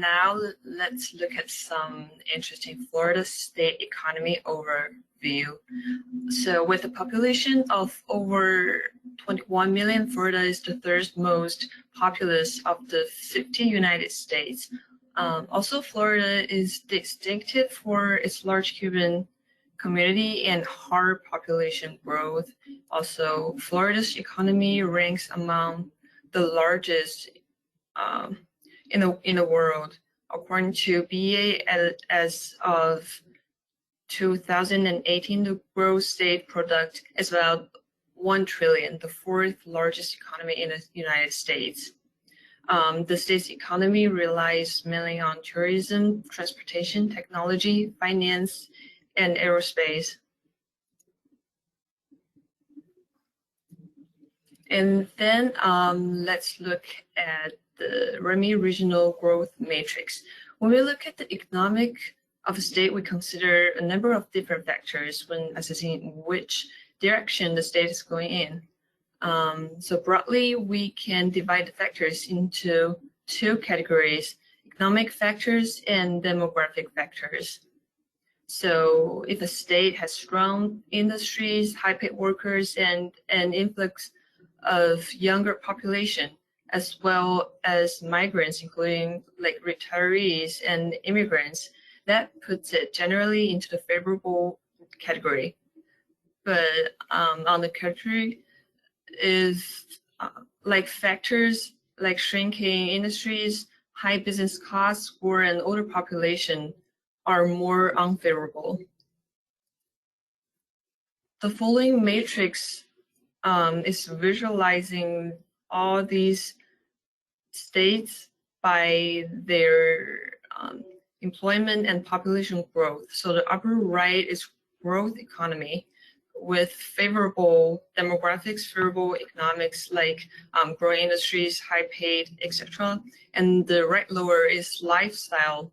now let's look at some interesting Florida state economy overview. So with a population of over 21 million, Florida is the third most populous of the 50 United States. Also, Florida is distinctive for its large Cuban community and hard population growth. Also, Florida's economy ranks among the largest in the world, according to BA. As of 2018, the gross state product is about 1 trillion, the fourth largest economy in the United States. The state's economy relies mainly on tourism, transportation, technology, finance, and aerospace. And then let's look at the REMI regional growth matrix. When we look at the economic of a state, we consider a number of different factors when assessing which direction the state is going in. So broadly, we can divide the factors into two categories: economic factors and demographic factors. So if a state has strong industries, high-paid workers, and an influx of younger population, as well as migrants, including like retirees and immigrants, that puts it generally into the favorable category. But on the contrary is like factors like shrinking industries, high business costs, or an older population are more unfavorable. The following matrix is visualizing all these states by their employment and population growth. So the upper right is growth economy with favorable demographics, favorable economics like growing industries, high paid, etc. And the right lower is lifestyle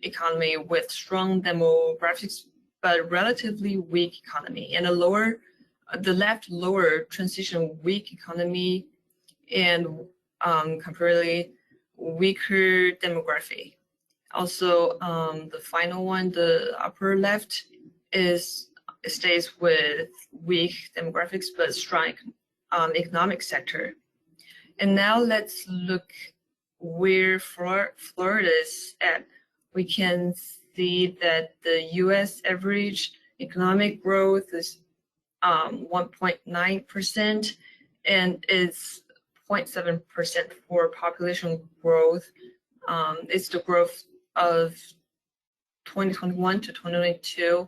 economy with strong demographics but relatively weak economy. And the left lower transition weak economy and comparatively weaker demography. Also, the final one, the upper left, stays with weak demographics but strong economic sector. And now let's look where Florida is at. We can see that the U.S. average economic growth is 1.9%, and it's 0.7% for population growth. It's the growth of 2021 to 2022.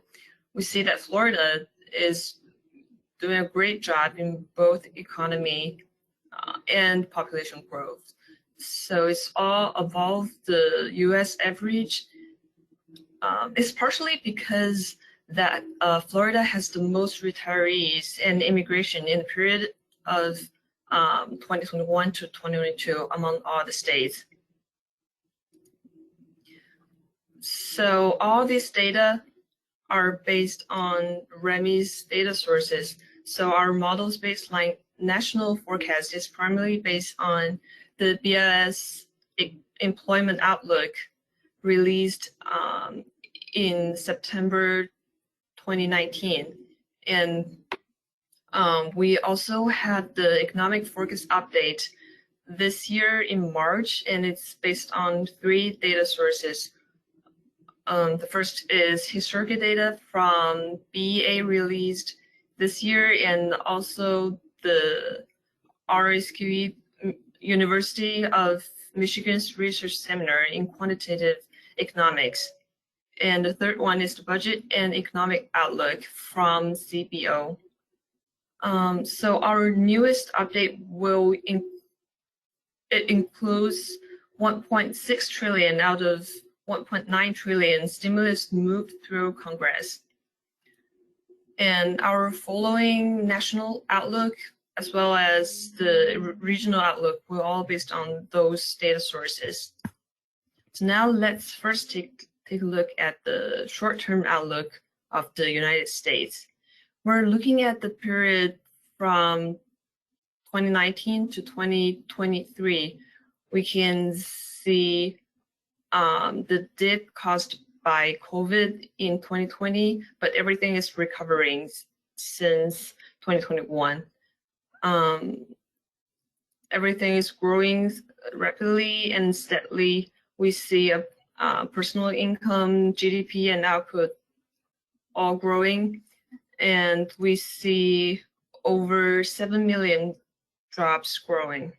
We see that Florida is doing a great job in both economy and population growth. So it's all above the U.S. average. It's partially because that Florida has the most retirees and immigration in the period of 2021 to 2022 among all the states. So all these data are based on REMI's data sources. So our model's baseline national forecast is primarily based on the BIS employment outlook released in September 2019. And we also had the economic forecast update this year in March, and it's based on 3 data sources. The first is historical data from BEA released this year, and also the RSQE University of Michigan's research seminar in quantitative economics. And the third one is the budget and economic outlook from CBO. So our newest update it includes 1.6 trillion out of 1.9 trillion stimulus moved through Congress. And our following national outlook, as well as the regional outlook, were all based on those data sources. So now let's first take a look at the short-term outlook of the United States. We're looking at the period from 2019 to 2023. We can see the dip caused by COVID in 2020, but everything is recovering since 2021. Everything is growing rapidly and steadily. We see a personal income, GDP, and output all growing, and we see over 7 million jobs growing.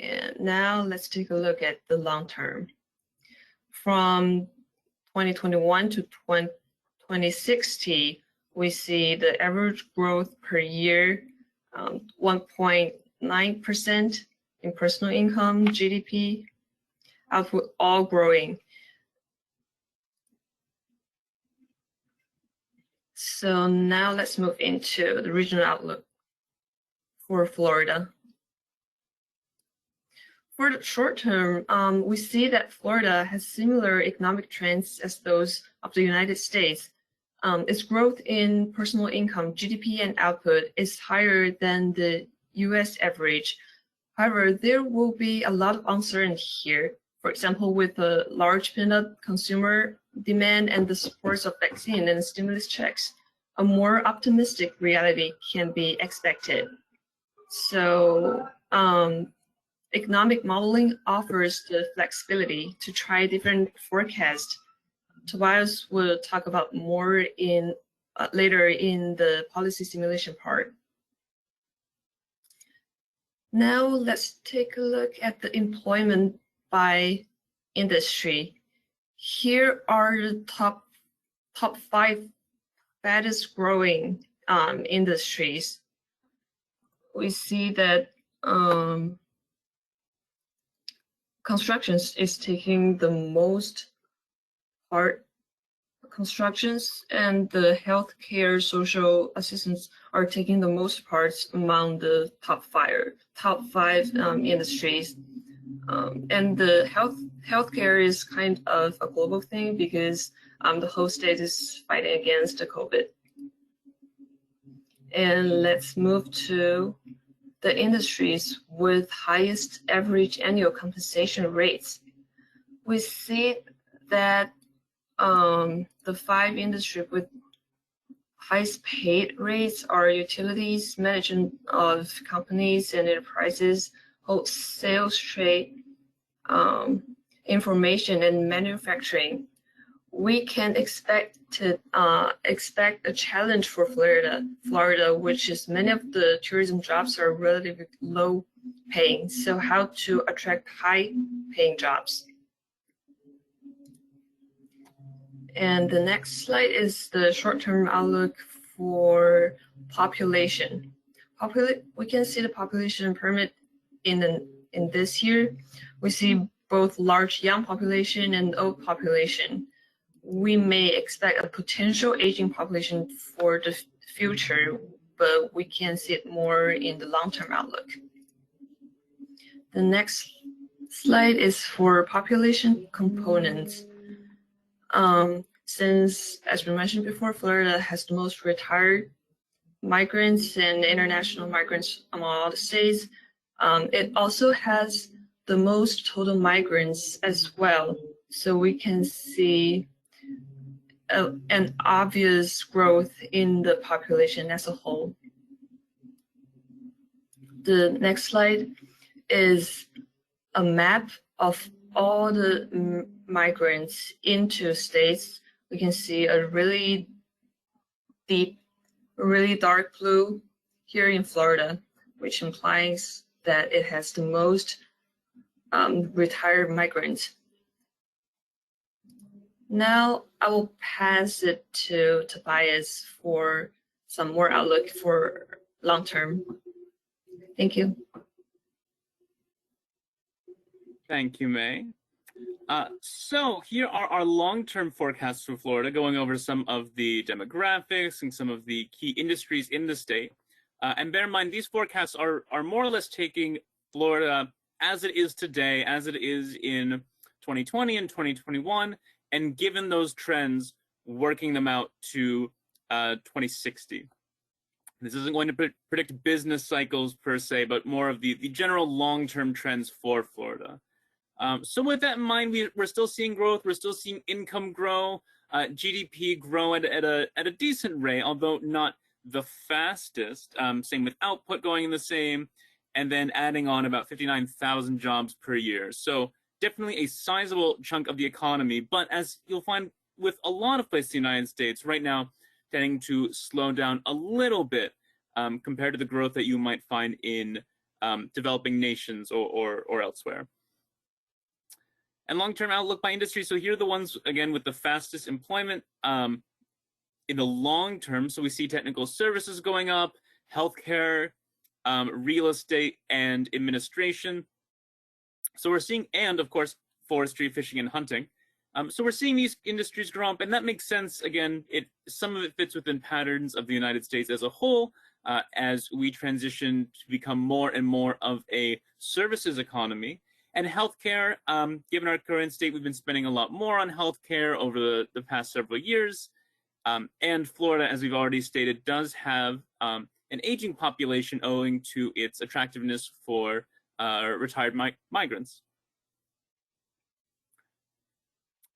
And now let's take a look at the long term. From 2021 to 2060, we see the average growth per year 1.9% in personal income, GDP, output all growing. So now let's move into the regional outlook for Florida. For the short term, we see that Florida has similar economic trends as those of the United States. Its growth in personal income, GDP, and output is higher than the US average. However, there will be a lot of uncertainty here. For example, with a large pent-up consumer demand and the supports of vaccine and stimulus checks, a more optimistic reality can be expected. So, economic modeling offers the flexibility to try different forecasts. Tobias will talk about more in later in the policy simulation part. Now let's take a look at the employment by industry. Here are the top 5 fastest growing industries. We see that construction is taking the most part. Constructions and the healthcare social assistance are taking the most parts among the top five industries. And the healthcare is kind of a global thing because the whole state is fighting against the COVID. And let's move to the industries with highest average annual compensation rates. We see that the 5 industries with highest paid rates are utilities, management of companies and enterprises, wholesale trade, information, and manufacturing. We can expect a challenge for Florida, which is many of the tourism jobs are relatively low paying. So how to attract high paying jobs? And the next slide is the short-term outlook for population. We can see the population pyramid in this year. We see both large young population and old population. We may expect a potential aging population for the future, but we can see it more in the long-term outlook. The next slide is for population components. Since, as we mentioned before, Florida has the most retired migrants and international migrants among all the states, it also has the most total migrants as well. So we can see an obvious growth in the population as a whole. The next slide is a map of all the migrants into states. We can see a really deep, really dark blue here in Florida, which implies that it has the most retired migrants. Now I will pass it to Tobias for some more outlook for long term. Thank you. Thank you, May. So here are our long-term forecasts for Florida, going over some of the demographics and some of the key industries in the state. And bear in mind, these forecasts are more or less taking Florida as it is today, as it is in 2020 and 2021, and given those trends, working them out to 2060. This isn't going to predict business cycles per se, but more of the general long-term trends for Florida. So with that in mind, we're still seeing growth. We're still seeing income grow, GDP grow at a decent rate, although not the fastest. Same with output going in the same, and then adding on about 59,000 jobs per year. So definitely a sizable chunk of the economy. But as you'll find with a lot of places in the United States right now, tending to slow down a little bit compared to the growth that you might find in developing nations or elsewhere. And long-term outlook by industry. So here are the ones, again, with the fastest employment in the long term. So we see technical services going up, healthcare, real estate, and administration. So we're seeing, and of course, forestry, fishing, and hunting. So we're seeing these industries grow up, and that makes sense. Again, some of it fits within patterns of the United States as a whole, as we transition to become more and more of a services economy. And healthcare, given our current state, we've been spending a lot more on healthcare over the past several years. And Florida, as we've already stated, does have an aging population owing to its attractiveness for retired migrants.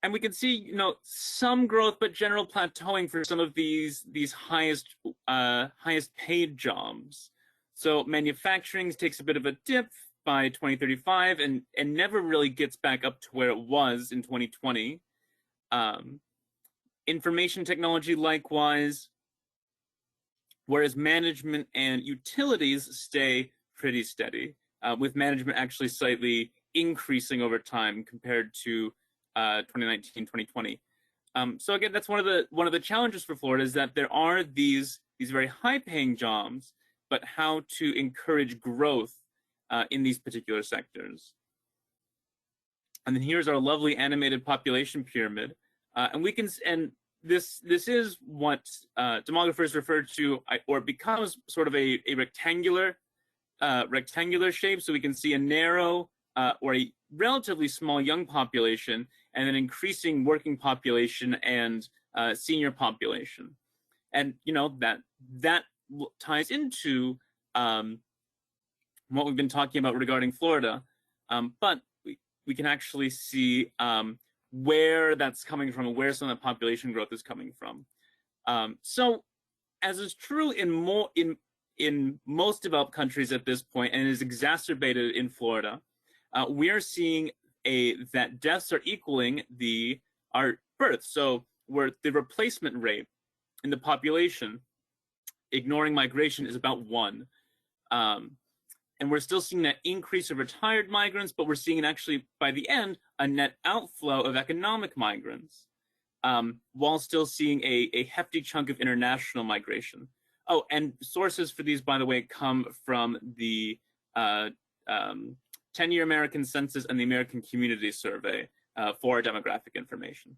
And we can see, some growth, but general plateauing for some of these highest paid jobs. So manufacturing takes a bit of a dip by 2035 and never really gets back up to where it was in 2020. Information technology likewise, whereas management and utilities stay pretty steady, with management actually slightly increasing over time compared to 2019, 2020. So again, that's one of the challenges for Florida, is that there are these very high-paying jobs, but how to encourage growth in these particular sectors. And then here's our lovely animated population pyramid, and this is what demographers refer to, or becomes sort of a rectangular shape. So we can see a narrow or a relatively small young population, and an increasing working population and senior population. And that ties into what we've been talking about regarding Florida, but we can actually see where that's coming from and where some of the population growth is coming from. So, as is true in most developed countries at this point, and is exacerbated in Florida, we are seeing that deaths are equaling our births. So where the replacement rate in the population, ignoring migration, is about 1. And we're still seeing that increase of retired migrants, but we're seeing actually, by the end, a net outflow of economic migrants, while still seeing a hefty chunk of international migration. Oh, and sources for these, by the way, come from the 10-year American Census and the American Community Survey for our demographic information.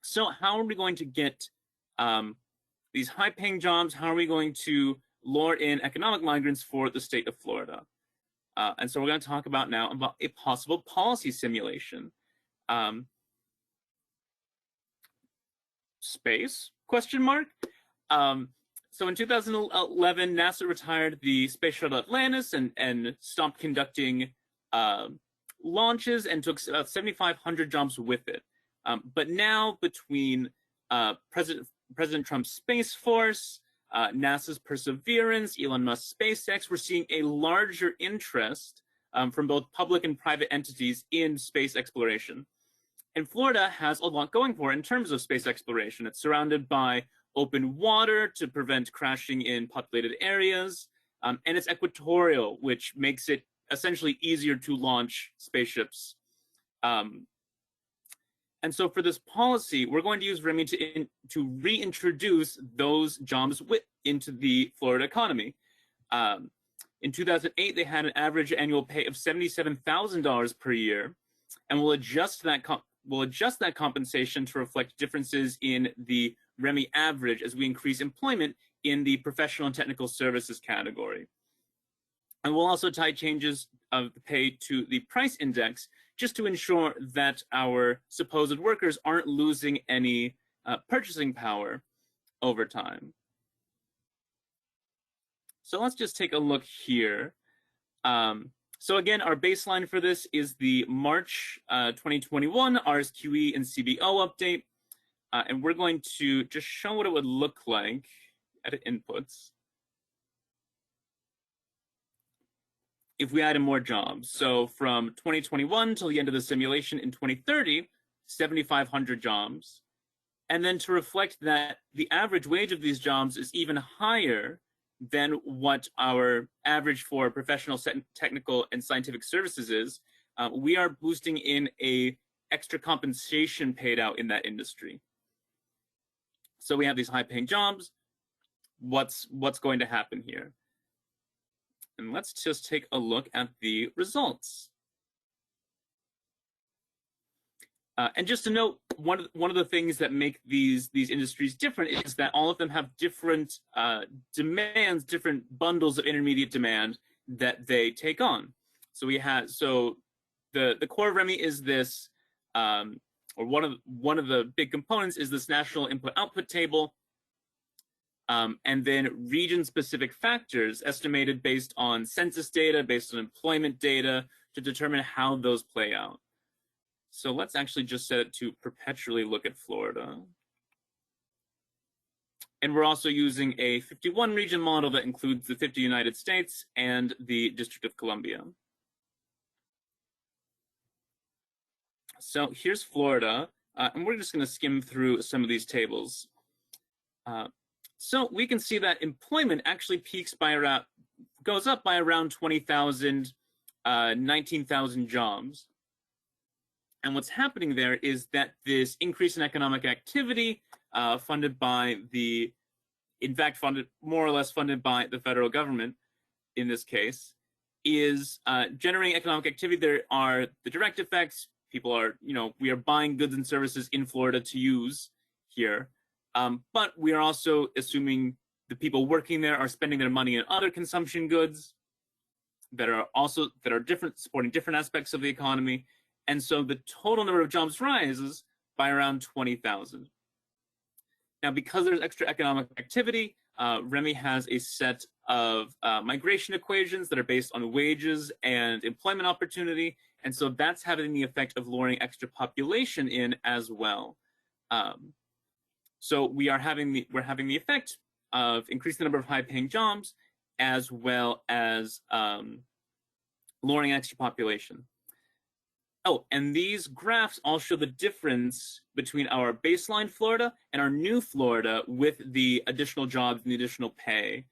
So how are we going to get these high-paying jobs? How are we going to lure in economic migrants for the state of Florida? And so we're going to talk about now about a possible policy simulation. Space? Question mark? So in 2011, NASA retired the Space Shuttle Atlantis and stopped conducting launches and took about 7,500 jobs with it. But now, between President Trump's Space Force, NASA's Perseverance, Elon Musk's SpaceX, we're seeing a larger interest from both public and private entities in space exploration. And Florida has a lot going for it in terms of space exploration. It's surrounded by open water to prevent crashing in populated areas, and it's equatorial, which makes it essentially easier to launch spaceships. And so for this policy, we're going to use REMI to reintroduce those jobs into the Florida economy. In 2008, they had an average annual pay of $77,000 per year, and we'll adjust that compensation to reflect differences in the REMI average as we increase employment in the professional and technical services category. And we'll also tie changes of the pay to the price index, just to ensure that our supposed workers aren't losing any purchasing power over time. So let's just take a look here. So again, our baseline for this is the March 2021 RSQE and CBO update. And we're going to just show what it would look like at inputs if we added more jobs. So from 2021 till the end of the simulation in 2030, 7,500 jobs. And then to reflect that the average wage of these jobs is even higher than what our average for professional, technical, and scientific services is, we are boosting in a extra compensation paid out in that industry. So we have these high-paying jobs. What's going to happen here? And let's just take a look at the results. And just to note, one of the things that make these industries different is that all of them have different demands, different bundles of intermediate demand that they take on. So we have the core of REMI is this, or one of the big components is this national input-output table, and then region-specific factors estimated based on census data, based on employment data, to determine how those play out. So let's actually just set it to perpetually look at Florida. And we're also using a 51 region model that includes the 50 United States and the District of Columbia. So here's Florida, and we're just going to skim through some of these tables. So we can see that employment actually goes up by around 20,000, 19,000 jobs. And what's happening there is that this increase in economic activity, funded more or less funded by the federal government in this case, is generating economic activity. There are the direct effects. People are, we are buying goods and services in Florida to use here. But we are also assuming the people working there are spending their money on other consumption goods that are supporting different aspects of the economy. And so the total number of jobs rises by around 20,000. Now, because there's extra economic activity, REMI has a set of migration equations that are based on wages and employment opportunity. And so that's having the effect of luring extra population in as well. So we're having the effect of increasing the number of high-paying jobs as well as luring extra population. Oh, and these graphs all show the difference between our baseline Florida and our new Florida with the additional jobs and the additional pay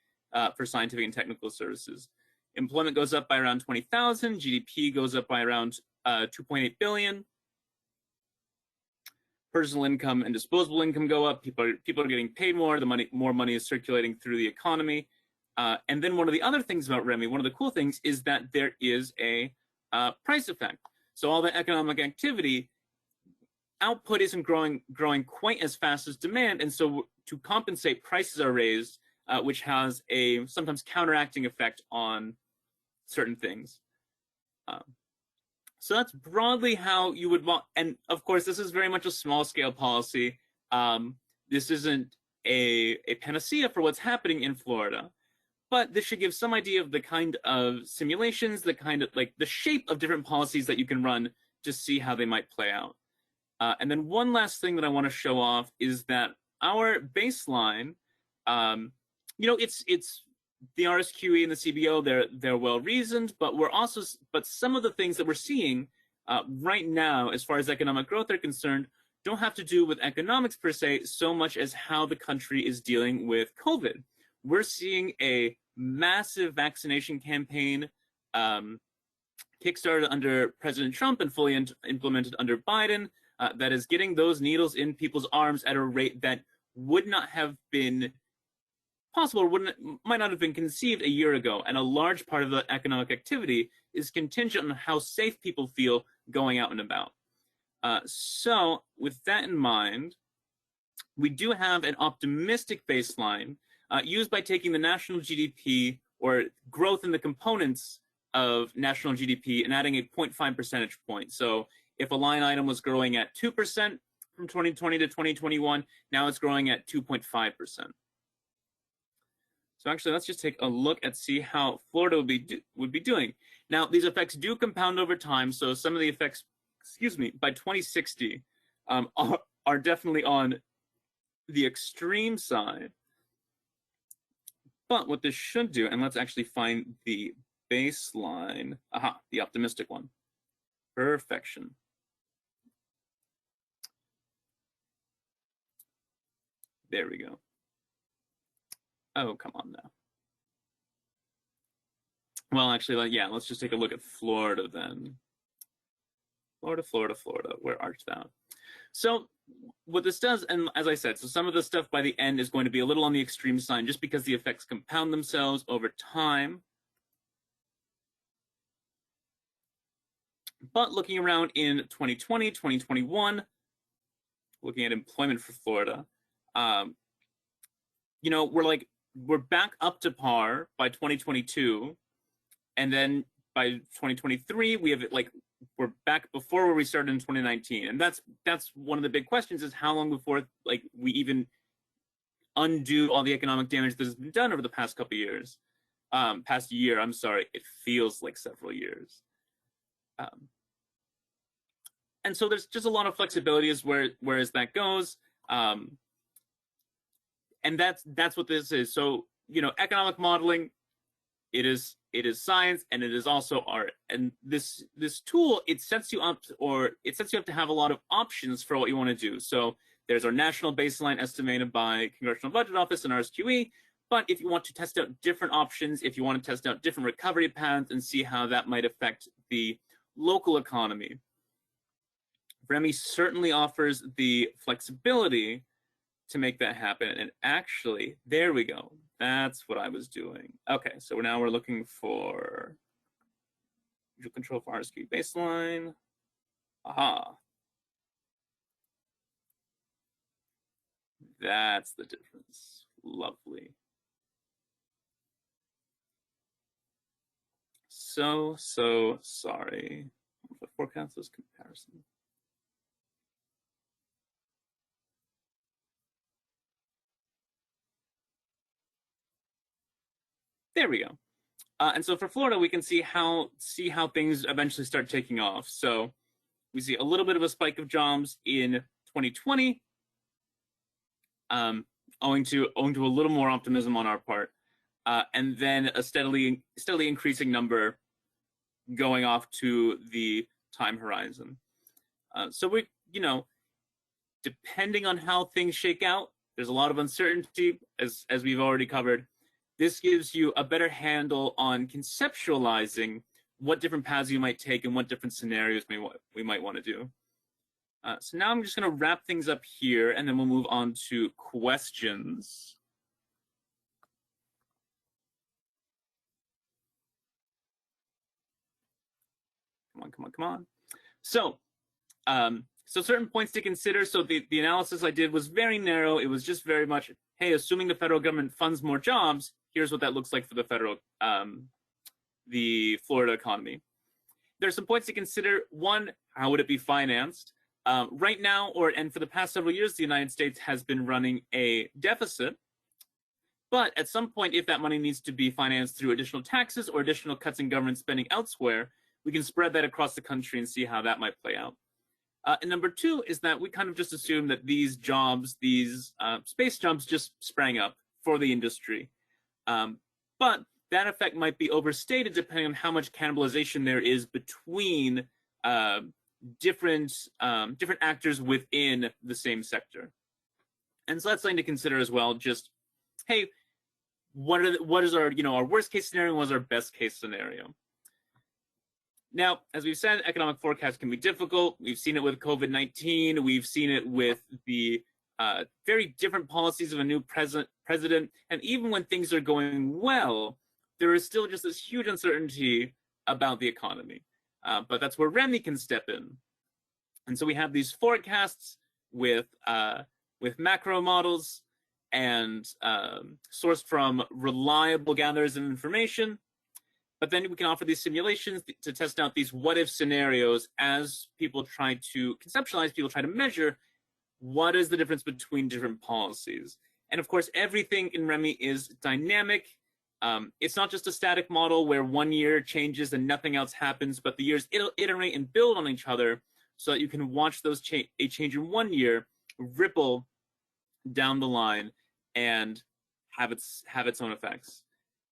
for scientific and technical services. Employment goes up by around 20,000. GDP goes up by around 2.8 billion. Personal income and disposable income go up. People are getting paid more. More money is circulating through the economy. And then one of the other things about REMI, one of the cool things, is that there is a price effect. So all the economic activity, output isn't growing quite as fast as demand, and so to compensate, prices are raised, which has a sometimes counteracting effect on certain things. So that's broadly how you would want, and of course, this is very much a small-scale policy. This isn't a panacea for what's happening in Florida. But this should give some idea of the kind of simulations, the kind of the shape of different policies that you can run to see how they might play out. And then one last thing that I want to show off is that our baseline, it's the RSQE and the CBO, they're well reasoned, but some of the things that we're seeing right now, as far as economic growth are concerned, don't have to do with economics per se, so much as how the country is dealing with COVID. We're seeing a massive vaccination campaign kickstarted under President Trump and fully implemented under Biden that is getting those needles in people's arms at a rate that would not have been possible, or might not have been conceived a year ago. And a large part of the economic activity is contingent on how safe people feel going out and about. So with that in mind, we do have an optimistic baseline used by taking the national GDP or growth in the components of national GDP and adding a 0.5 percentage point. So if a line item was growing at 2% from 2020 to 2021, now it's growing at 2.5%. So actually, let's just take a look and see how Florida would be doing. Now, these effects do compound over time, so some of the effects, by 2060, are definitely on the extreme side. But what this should do, and let's actually find the baseline, the optimistic one, perfection. There we go. Oh, come on now. Well, actually, yeah, let's just take a look at Florida then. Florida, where art thou? So what this does, and as I said, so some of the stuff by the end is going to be a little on the extreme side just because the effects compound themselves over time. But looking around in 2020, 2021, looking at employment for Florida, you know, we're back up to par by 2022. And then by 2023, we have we're back before where we started in 2019. And that's one of the big questions, is how long before we even undo all the economic damage that has been done over the past couple of years. Past year, I'm sorry, it feels like several years. And so there's just a lot of flexibility as whereas that goes. And that's what this is. So, you know, economic modeling, it is science, and it is also art. And this tool, it sets you up to have a lot of options for what you want to do. So there's our national baseline estimated by Congressional Budget Office and RSQE. But if you want to test out different options, if you want to test out different recovery paths and see how that might affect the local economy, REMI certainly offers the flexibility to make that happen. And actually, there we go. That's what I was doing. Okay, so now we're looking for visual control for RSQ baseline. Aha. That's the difference. Lovely. So sorry. The forecast was comparison. There we go. And so for Florida, we can see how things eventually start taking off. So we see a little bit of a spike of jobs in 2020, owing to a little more optimism on our part, and then a steadily increasing number going off to the time horizon. So we, you know, depending on how things shake out, there's a lot of uncertainty, as we've already covered. This gives you a better handle on conceptualizing what different paths you might take and what different scenarios we might want to do. So now I'm just going to wrap things up here, and then we'll move on to questions. Come on. So, so certain points to consider. So the analysis I did was very narrow. It was just very much, hey, assuming the federal government funds more jobs, here's what that looks like for the Florida economy. There's some points to consider. One, how would it be financed? Right now, and for the past several years, the United States has been running a deficit. But at some point, if that money needs to be financed through additional taxes or additional cuts in government spending elsewhere, we can spread that across the country and see how that might play out. And number two is that we kind of just assume that these jobs, these space jobs, just sprang up for the industry. But that effect might be overstated depending on how much cannibalization there is between different actors within the same sector. And so that's something to consider as well. Just, hey, what is our, you know, our worst case scenario and what is our best case scenario? Now, as we've said, economic forecasts can be difficult. We've seen it with COVID-19. We've seen it with the very different policies of a new president. And even when things are going well, there is still just this huge uncertainty about the economy. But that's where REMI can step in. And so we have these forecasts with macro models and sourced from reliable gatherers of information. But then we can offer these simulations to test out these what-if scenarios as people try to conceptualize, people try to measure what is the difference between different policies. And of course, everything in REMI is dynamic. It's not just a static model where 1 year changes and nothing else happens, but the years iterate and build on each other so that you can watch those a change in 1 year ripple down the line and have its own effects.